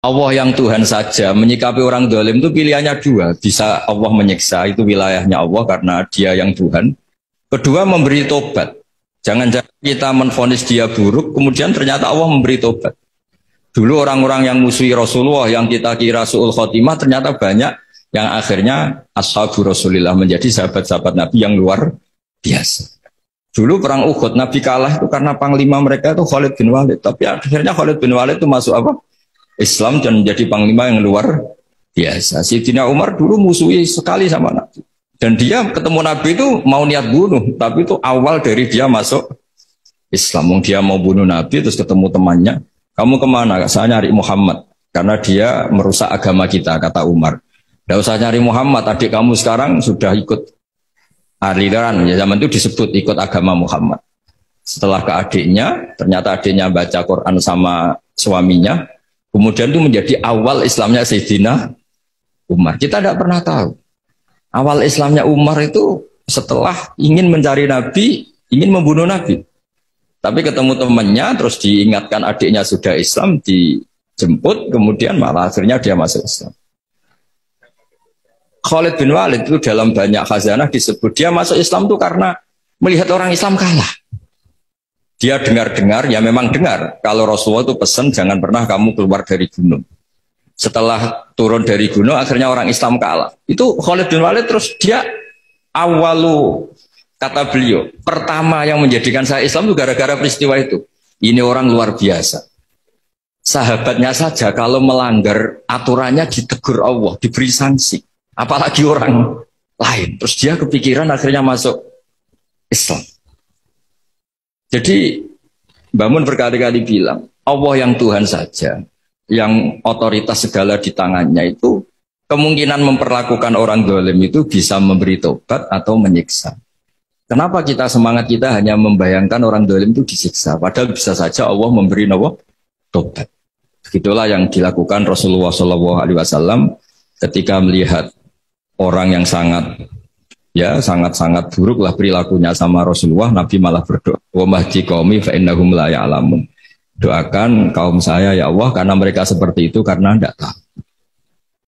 Allah yang Tuhan saja menyikapi orang dolim itu pilihannya dua. Bisa Allah menyiksa, itu wilayahnya Allah karena dia yang Tuhan. Kedua, memberi tobat. Jangan-jangan kita menvonis dia buruk, kemudian ternyata Allah memberi tobat. Dulu orang-orang yang musuhi Rasulullah, yang kita kira su'ul khotimah, ternyata banyak yang akhirnya ashabu Rasulillah, menjadi sahabat-sahabat Nabi yang luar biasa. Dulu perang Uhud, Nabi kalah itu karena panglima mereka itu Khalid bin Walid. Tapi akhirnya Khalid bin Walid itu masuk apa? Islam dan menjadi panglima yang luar biasa. Sayyidina Umar dulu musuhi sekali sama Nabi. Dan dia ketemu Nabi itu mau niat bunuh. Tapi itu awal dari dia masuk Islam. Dia mau bunuh Nabi terus ketemu temannya. Kamu kemana? Saya nyari Muhammad. Karena dia merusak agama kita, kata Umar. Tidak usah nyari Muhammad. Adik kamu sekarang sudah ikut aliran. Ya, zaman itu disebut ikut agama Muhammad. Setelah ke adiknya, ternyata adiknya baca Quran sama suaminya. Kemudian itu menjadi awal Islamnya Sayyidina Umar. Kita tidak pernah tahu. Awal Islamnya Umar itu setelah ingin mencari Nabi, ingin membunuh Nabi. Tapi ketemu temannya, terus diingatkan adiknya sudah Islam, dijemput, kemudian malah akhirnya dia masuk Islam. Khalid bin Walid itu dalam banyak khazanah disebut, dia masuk Islam itu karena melihat orang Islam kalah. Dia dengar-dengar, ya memang dengar. Kalau Rasulullah itu pesan, jangan pernah kamu keluar dari gunung. Setelah turun dari gunung, akhirnya orang Islam kalah. Itu Khalid bin Walid, terus dia awalu, kata beliau, pertama yang menjadikan saya Islam itu gara-gara peristiwa itu. Ini orang luar biasa. Sahabatnya saja kalau melanggar aturannya ditegur Allah, diberi sanksi. Apalagi orang lain. Terus dia kepikiran akhirnya masuk Islam. Jadi Mbak Mun berkali-kali bilang, Allah yang Tuhan saja, yang otoritas segala di tangannya itu, kemungkinan memperlakukan orang dolim itu bisa memberi tobat atau menyiksa. Kenapa kita semangat kita hanya membayangkan orang dolim itu disiksa, padahal bisa saja Allah memberi tobat. Begitulah yang dilakukan Rasulullah SAW ketika melihat orang yang sangat buruk lah perilakunya sama Rasulullah. Nabi malah berdoa, wa mahdi qaumi fa innahum la ya'lamun. Doakan kaum saya ya Allah karena mereka seperti itu karena tidak tahu.